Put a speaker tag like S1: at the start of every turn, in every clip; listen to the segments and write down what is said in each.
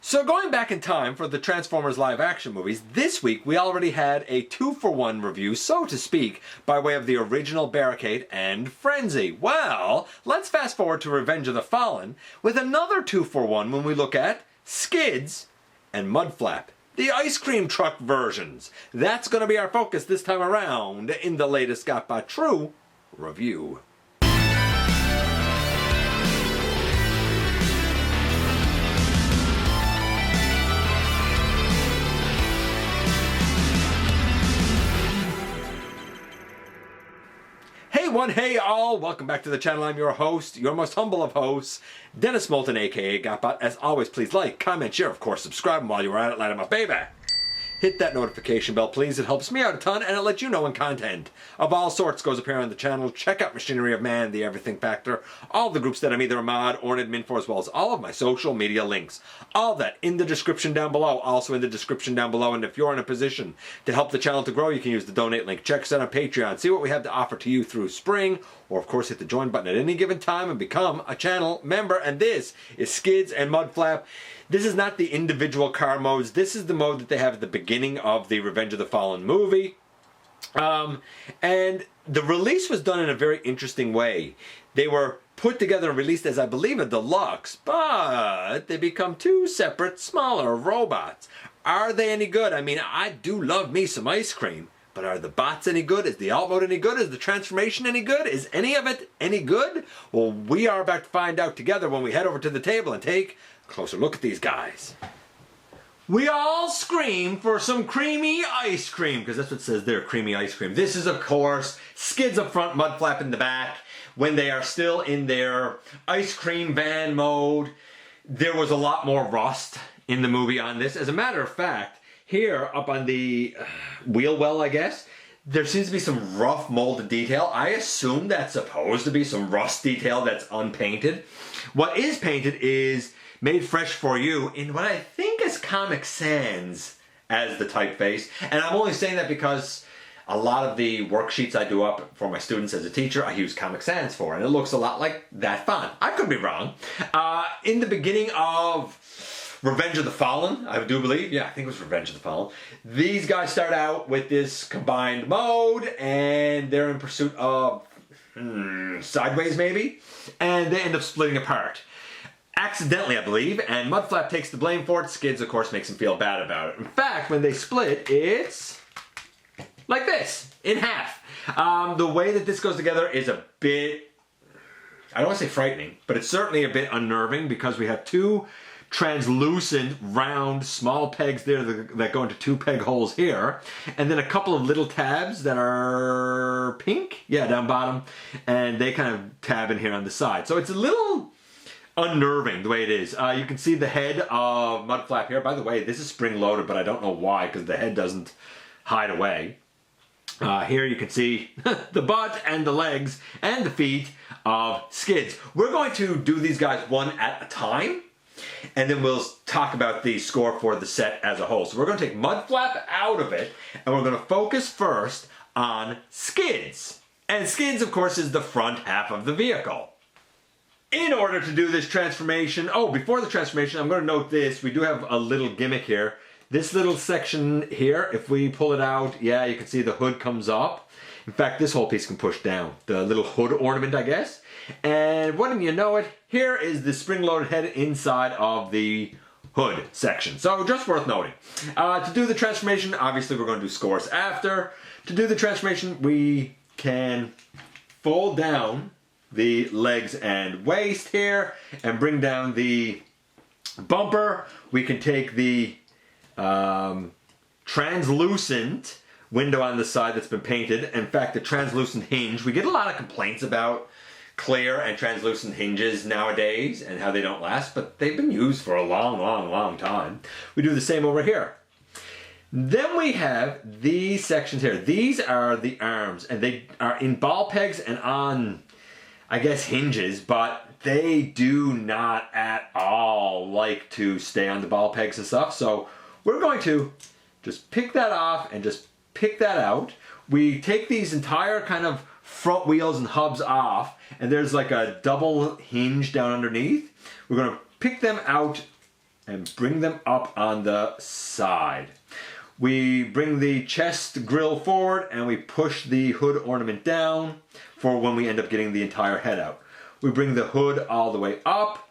S1: So going back in time for the Transformers live action movies, this week we already had a 2-for-1 review, so to speak, by way of the original Barricade and Frenzy. Well, let's fast forward to Revenge of the Fallen with another 2-for-1 when we look at Skids and Mudflap, the ice cream truck versions. That's going to be our focus this time around in the latest GotBot True review. Hey one, hey all, welcome back to the channel. I'm your host, your most humble of hosts, Dennis Moulton, aka GotBot. As always, please like, comment, share, of course, subscribe, and while you're at it, light 'em up, baby. Hit that notification bell, please. It helps me out a ton, and it lets you know when content of all sorts goes up here on the channel. Check out Machinery of Man, The Everything Factor, all the groups that I'm either a mod or an admin for, as well as all of my social media links. All that in the description down below, also in the description down below. And if you're in a position to help the channel to grow, you can use the donate link. Check us out on Patreon. See what we have to offer to you through spring, or of course hit the join button at any given time and become a channel member. And this is Skids and Mudflap. This is not the individual car modes. This is the mode that they have at the beginning of the Revenge of the Fallen movie. And the release was done in a very interesting way. They were put together and released as, I believe, a deluxe, but they become two separate, smaller robots. Are they any good? I mean, I do love me some ice cream, but are the bots any good? Is the alt mode any good? Is the transformation any good? Is any of it any good? Well, we are about to find out together when we head over to the table and take a closer look at these guys. We all scream for some creamy ice cream, because that's what it says there, creamy ice cream. This is, of course, Skids up front, Mudflap in the back. When they are still in their ice cream van mode, there was a lot more rust in the movie on this. As a matter of fact, here up on the wheel well, I guess, there seems to be some rough molded detail. I assume that's supposed to be some rust detail that's unpainted. What is painted is made fresh for you in what I think is Comic Sans as the typeface. And I'm only saying that because a lot of the worksheets I do up for my students as a teacher, I use Comic Sans for, and it looks a lot like that font. I could be wrong. In the beginning of Revenge of the Fallen, I do believe, yeah, I think it was Revenge of the Fallen, these guys start out with this combined mode, and they're in pursuit of Sideways maybe, and they end up splitting apart. Accidentally, I believe, and Mudflap takes the blame for it. Skids, of course, makes him feel bad about it. In fact, when they split, it's like this, in half. The way that this goes together is a bit, I don't want to say frightening, but it's certainly a bit unnerving, because we have two translucent, round, small pegs there that go into two peg holes here, and then a couple of little tabs that are pink, yeah, down bottom, and they kind of tab in here on the side. So it's a little unnerving the way it is. You can see the head of Mudflap here. By the way, this is spring loaded, but I don't know why, because the head doesn't hide away. Here you can see the butt and the legs and the feet of Skids. We're going to do these guys one at a time, and then we'll talk about the score for the set as a whole. So we're going to take Mudflap out of it, and we're going to focus first on Skids. And Skids, of course, is the front half of the vehicle. In order to do this transformation, before the transformation, I'm going to note this. We do have a little gimmick here. This little section here, if we pull it out, yeah, you can see the hood comes up. In fact, this whole piece can push down. The little hood ornament, I guess. And wouldn't you know it, here is the spring-loaded head inside of the hood section. So just worth noting. To do the transformation, obviously we're going to do scores after. To do the transformation, we can fold down the legs and waist here and bring down the bumper. We can take the translucent window on the side that's been painted. In fact, the translucent hinge, we get a lot of complaints about clear and translucent hinges nowadays and how they don't last, but they've been used for a long time. We do the same over here. Then we have these sections here. These are the arms, and they are in ball pegs and on, I guess, hinges, but they do not at all like to stay on the ball pegs and stuff. So we're going to just pick that off and just pick that out. We take these entire kind of front wheels and hubs off, and there's like a double hinge down underneath. We're going to pick them out and bring them up on the side. We bring the chest grill forward and we push the hood ornament down for when we end up getting the entire head out. We bring the hood all the way up,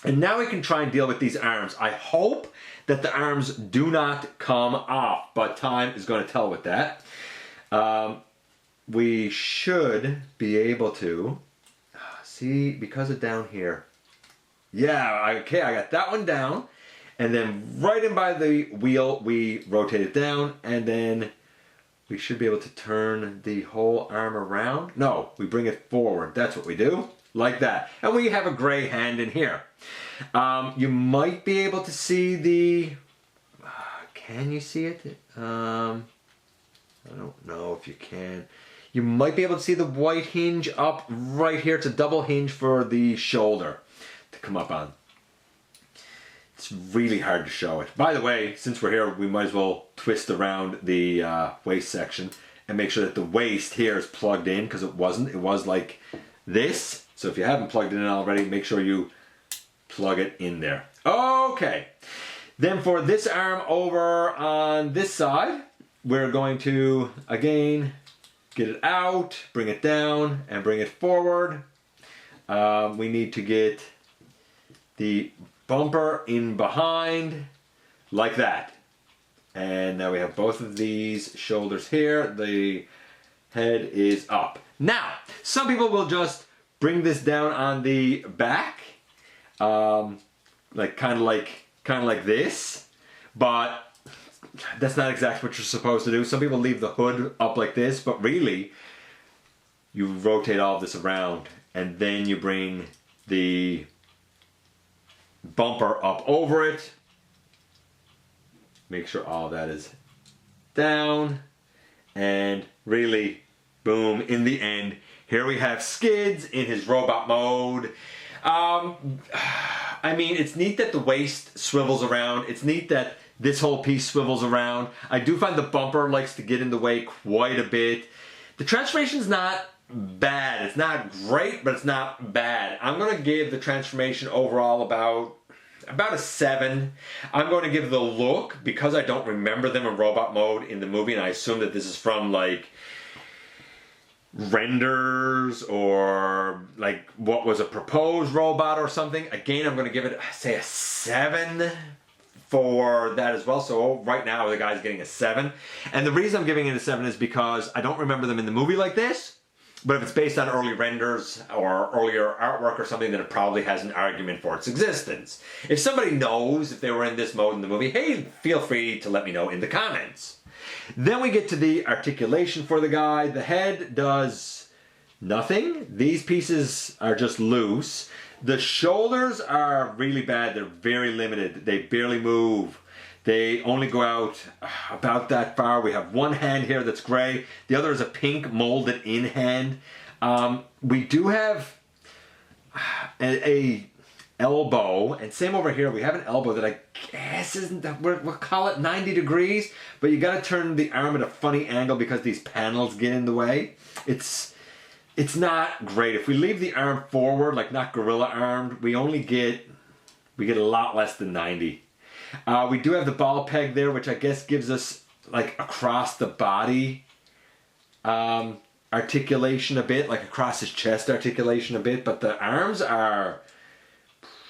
S1: and now we can try and deal with these arms. I hope that the arms do not come off, but time is going to tell with that. We should be able to see, because of down here. Yeah, okay, I got that one down. And then right in by the wheel, we rotate it down, and then we should be able to turn the whole arm around. No, we bring it forward. That's what we do, like that. And we have a gray hand in here. You might be able to see the, can you see it? I don't know if you can. You might be able to see the white hinge up right here. It's a double hinge for the shoulder to come up on. It's really hard to show it. By the way, since we're here, we might as well twist around the waist section and make sure that the waist here is plugged in, because it wasn't. It was like this. So if you haven't plugged it in already, make sure you plug it in there. Okay. Then for this arm over on this side, we're going to, again, get it out, bring it down, and bring it forward. We need to get the bumper in behind, like that. And now we have both of these shoulders here. The head is up. Now, some people will just bring this down on the back, like kind of like this, but that's not exactly what you're supposed to do. Some people leave the hood up like this, but really, you rotate all of this around, and then you bring the bumper up over it. Make sure all that is down, and really, boom, in the end, here we have Skids in his robot mode. I mean, it's neat that the waist swivels around. It's neat that this whole piece swivels around. I do find the bumper likes to get in the way quite a bit. The transformation's not bad. It's not great, but it's not bad. I'm going to give the transformation overall about a 7. I'm going to give the look, because I don't remember them in robot mode in the movie, and I assume that this is from like renders or like what was a proposed robot or something. Again, I'm going to give it, say, a 7 for that as well. So right now the guy's getting a 7. And the reason I'm giving it a 7 is because I don't remember them in the movie like this. But if it's based on early renders or earlier artwork or something, then it probably has an argument for its existence. If somebody knows if they were in this mode in the movie, hey, feel free to let me know in the comments. Then we get to the articulation for the guy. The head does nothing. These pieces are just loose. The shoulders are really bad. They're very limited. They barely move. They only go out about that far. We have one hand here that's gray. The other is a pink molded in hand. We do have a elbow, and same over here. We have an elbow that I guess isn't that, we'll call it 90 degrees, but you got to turn the arm at a funny angle because these panels get in the way. It's not great. If we leave the arm forward, like not gorilla armed, we get a lot less than 90. We do have the ball peg there, which I guess gives us like across the body articulation a bit, like across his chest articulation a bit, but the arms are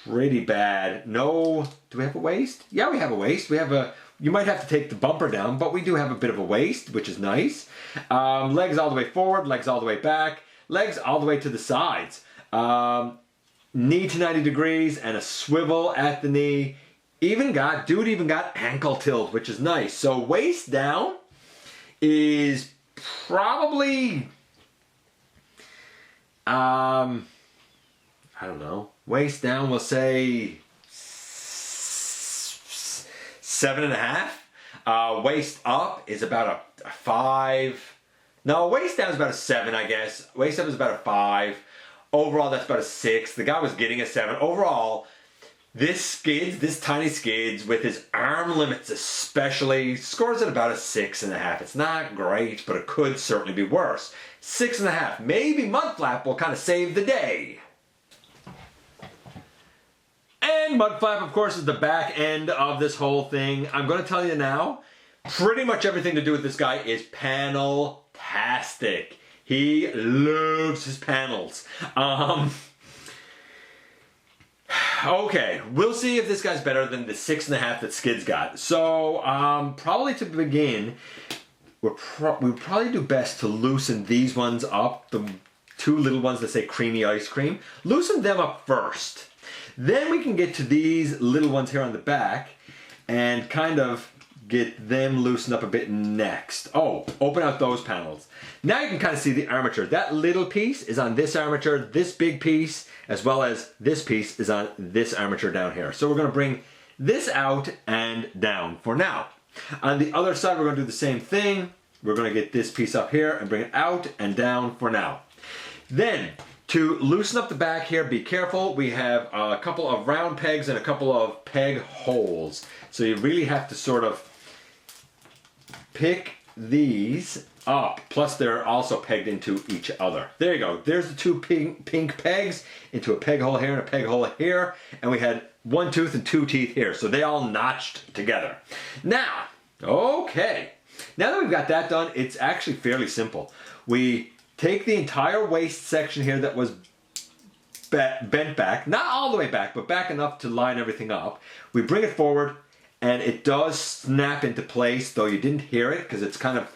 S1: pretty bad. No, do we have a waist? Yeah, we have a waist. You might have to take the bumper down, but we do have a bit of a waist, which is nice. Legs all the way forward, legs all the way back, legs all the way to the sides. Knee to 90 degrees and a swivel at the knee. Dude even got ankle tilt, which is nice. So waist down is probably, I don't know. Waist down, we'll say 7.5. Waist up is about a 5. No, waist down is about a 7, I guess. Waist up is about a 5. Overall, that's about a 6. The guy was getting a 7. Overall, this tiny Skids, with his arm limits especially, scores at about a 6.5. It's not great, but it could certainly be worse. 6.5. Maybe Mudflap will kind of save the day. And And Mudflap, of course, is the back end of this whole thing. I'm going to tell you now, pretty much everything to do with this guy is panel-tastic. He loves his panels. Okay, we'll see if this guy's better than the 6.5 that Skids got. So, probably to begin, we would probably do best to loosen these ones up, the two little ones that say creamy ice cream. Loosen them up first. Then we can get to these little ones here on the back and kind of get them loosened up a bit next. Oh, open out those panels. Now you can kind of see the armature. That little piece is on this armature. This big piece, as well as this piece, is on this armature down here. So we're going to bring this out and down for now. On the other side, we're going to do the same thing. We're going to get this piece up here and bring it out and down for now. Then, to loosen up the back here, be careful. We have a couple of round pegs and a couple of peg holes. So you really have to sort of pick these up. Plus they're also pegged into each other. There you go. There's the two pink pegs into a peg hole here and a peg hole here. And we had one tooth and two teeth here. So they all notched together. Now, okay. Now that we've got that done, it's actually fairly simple. We take the entire waist section here that was bent back, not all the way back, but back enough to line everything up. We bring it forward, and it does snap into place, though you didn't hear it because it's kind of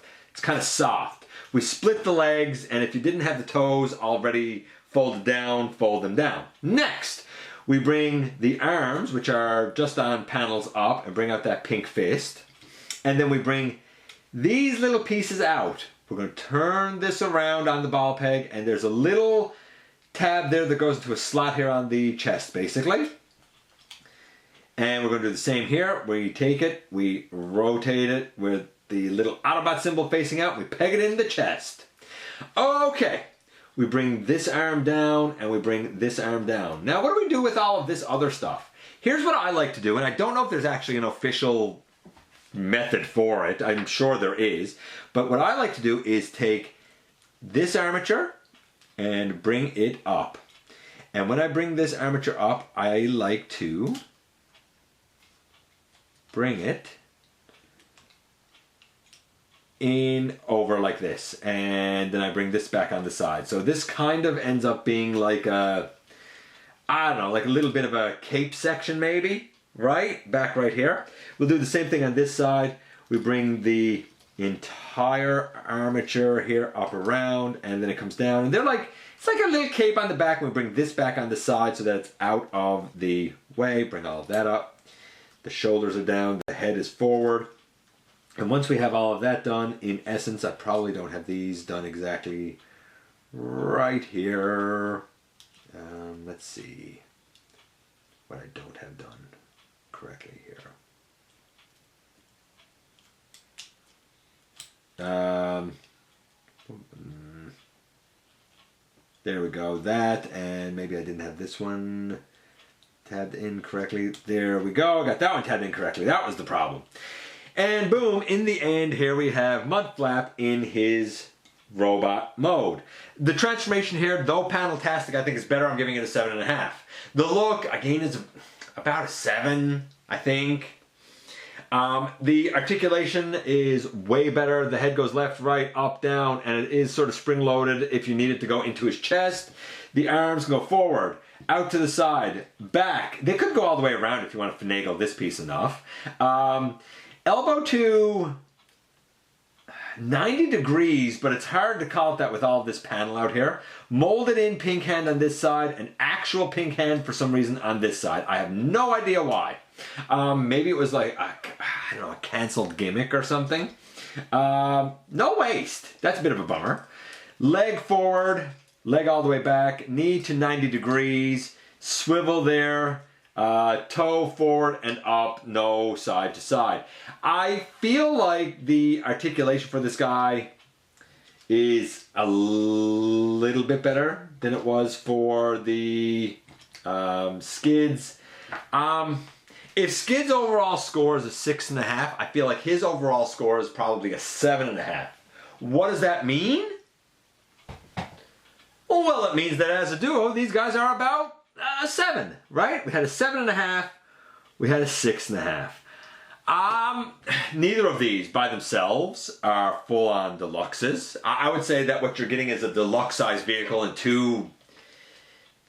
S1: soft. We split the legs, and if you didn't have the toes already folded down, fold them down. Next, we bring the arms, which are just on panels up, and bring out that pink fist. And then we bring these little pieces out. We're going to turn this around on the ball peg, and there's a little tab there that goes into a slot here on the chest, basically. And we're going to do the same here. We take it, we rotate it with the little Autobot symbol facing out, we peg it in the chest. Okay, we bring this arm down and we bring this arm down. Now what do we do with all of this other stuff? Here's what I like to do, and I don't know if there's actually an official method for it. I'm sure there is. But what I like to do is take this armature and bring it up. And when I bring this armature up, I like to bring it in over like this, and then I bring this back on the side. So this kind of ends up being like a, I don't know, like a little bit of a cape section maybe, right? Back right here. We'll do the same thing on this side. We bring the entire armature here up around, and then it comes down, and they're like, it's like a little cape on the back. We bring this back on the side so that it's out of the way. Bring all of that up. The shoulders are down, the head is forward. And once we have all of that done, in essence, I probably don't have these done exactly right here. Let's see what I don't have done correctly here. There we go, that, and maybe I didn't have this one tabbed in correctly. There we go, got that one tabbed in correctly. That was the problem. And boom, in the end, here we have Mudflap in his robot mode. The transformation here, though panel-tastic, I think is better. I'm giving it a 7.5. The look, again, is about a 7, I think. The articulation is way better. The head goes left, right, up, down, and it is sort of spring-loaded if you need it to go into his chest. The arms go forward, out to the side, back. They could go all the way around if you want to finagle this piece enough. Elbow to 90 degrees, but it's hard to call it that with all of this panel out here. Molded in pink hand on this side, an actual pink hand for some reason on this side. I have no idea why. Maybe it was like, I don't know, a canceled gimmick or something. No waist. That's a bit of a bummer. Leg forward, leg all the way back, knee to 90 degrees, swivel there. Toe forward and up, no side to side. I feel like the articulation for this guy is a little bit better than it was for the Skids. If Skids' overall score is a 6.5, I feel like his overall score is probably a 7.5. What does that mean? Well, it means that as a duo, these guys are about A 7, right? We had a 7.5. We had a 6.5. Neither of these by themselves are full-on deluxes. I would say that what you're getting is a deluxe-sized vehicle and 2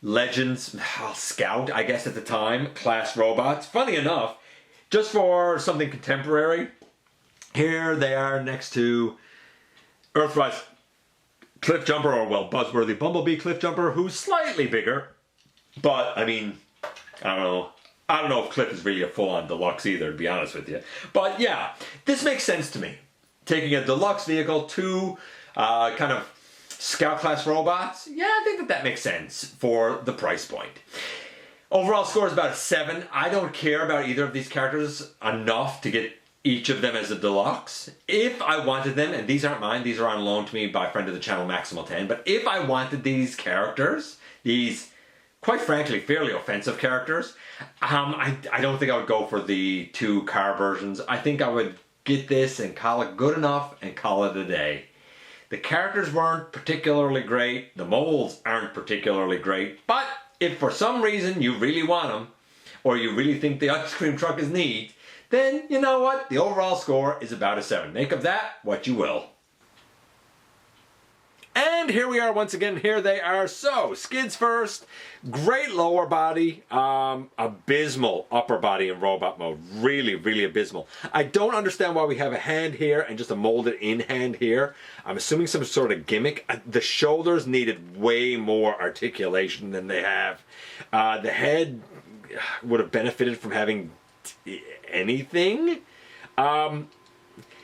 S1: Legends, Scout, I guess at the time, class robots. Funny enough, just for something contemporary, here they are next to Earthrise Cliff Jumper, or well, Buzzworthy Bumblebee Cliff Jumper, who's slightly bigger. But, I mean, I don't know. I don't know if Cliff is really a full-on deluxe either, to be honest with you. But yeah, this makes sense to me. Taking a deluxe vehicle, 2 kind of Scout class robots, yeah, I think that makes sense for the price point. Overall score is about a 7. I don't care about either of these characters enough to get each of them as a deluxe. If I wanted them, and these aren't mine, these are on loan to me by a friend of the channel, Maximal10, but if I wanted these characters, these quite frankly fairly offensive characters, I don't think I would go for the 2 car versions. I think I would get this and call it good enough and call it a day. The characters weren't particularly great, the molds aren't particularly great, but if for some reason you really want them, or you really think the ice cream truck is neat, then you know what? The overall score is about a 7. Make of that what you will. And here we are once again. Here they are. So, Skids first. Great lower body. Abysmal upper body in robot mode. Really, really abysmal. I don't understand why we have a hand here and just a molded in hand here. I'm assuming some sort of gimmick. The shoulders needed way more articulation than they have. The head would have benefited from having anything.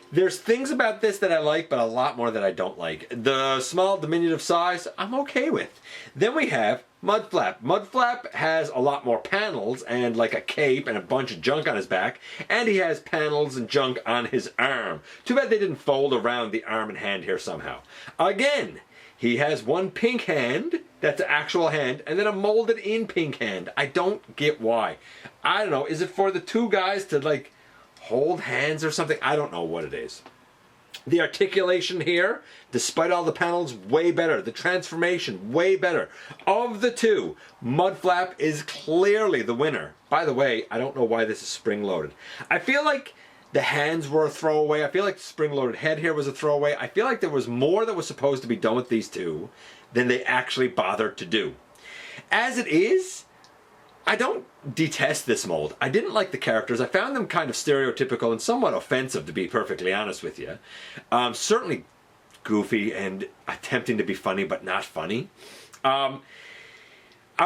S1: There's things about this that I like, but a lot more that I don't like. The small diminutive size, I'm okay with. Then we have Mudflap. Mudflap has a lot more panels and like a cape and a bunch of junk on his back, and he has panels and junk on his arm. Too bad they didn't fold around the arm and hand here somehow. Again, he has one pink hand, that's an actual hand, and then a molded in pink hand. I don't get why. I don't know, is it for the 2 guys to like hold hands or something? I don't know what it is. The articulation here, despite all the panels, way better. The transformation, way better. Of the 2, Mudflap is clearly the winner. By the way, I don't know why this is spring-loaded. I feel like the hands were a throwaway. I feel like the spring-loaded head here was a throwaway. I feel like there was more that was supposed to be done with these 2 than they actually bothered to do. As it is, I don't detest this mold. I didn't like the characters. I found them kind of stereotypical and somewhat offensive, to be perfectly honest with you. Certainly goofy and attempting to be funny, but not funny. I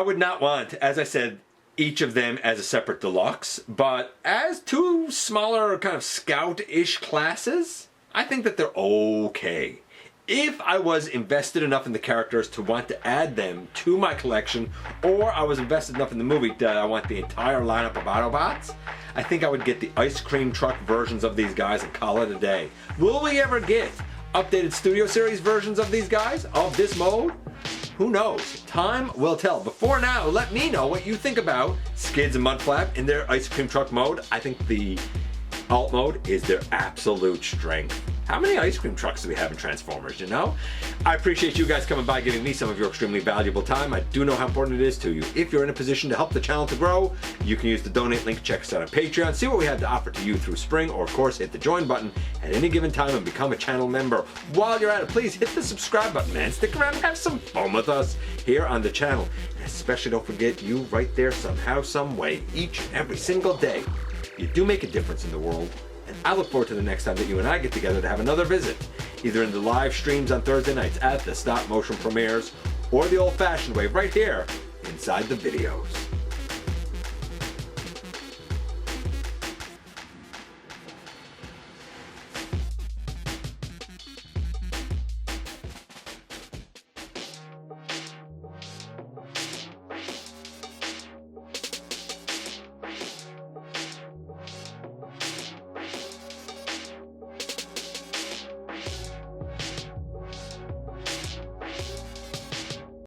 S1: would not want, as I said, each of them as a separate deluxe, but as 2 smaller kind of scout-ish classes, I think that they're okay. If I was invested enough in the characters to want to add them to my collection, or I was invested enough in the movie that I want the entire lineup of Autobots, I think I would get the ice cream truck versions of these guys and call it a day. Will we ever get updated Studio Series versions of these guys, of this mode? Who knows? Time will tell. Before now, let me know what you think about Skids and Mudflap in their ice cream truck mode. I think the alt mode is their absolute strength. How many ice cream trucks do we have in Transformers, you know? I appreciate you guys coming by, giving me some of your extremely valuable time. I do know how important it is to you. If you're in a position to help the channel to grow, you can use the donate link, check us out on Patreon, see what we have to offer to you through Spring, or of course hit the join button at any given time and become a channel member. While you're at it, please hit the subscribe button, man. Stick around and have some fun with us here on the channel. And especially don't forget, you right there somehow, some way, each and every single day, you do make a difference in the world. And I look forward to the next time that you and I get together to have another visit, either in the live streams on Thursday nights at the stop motion premieres, or the old-fashioned way right here inside the videos.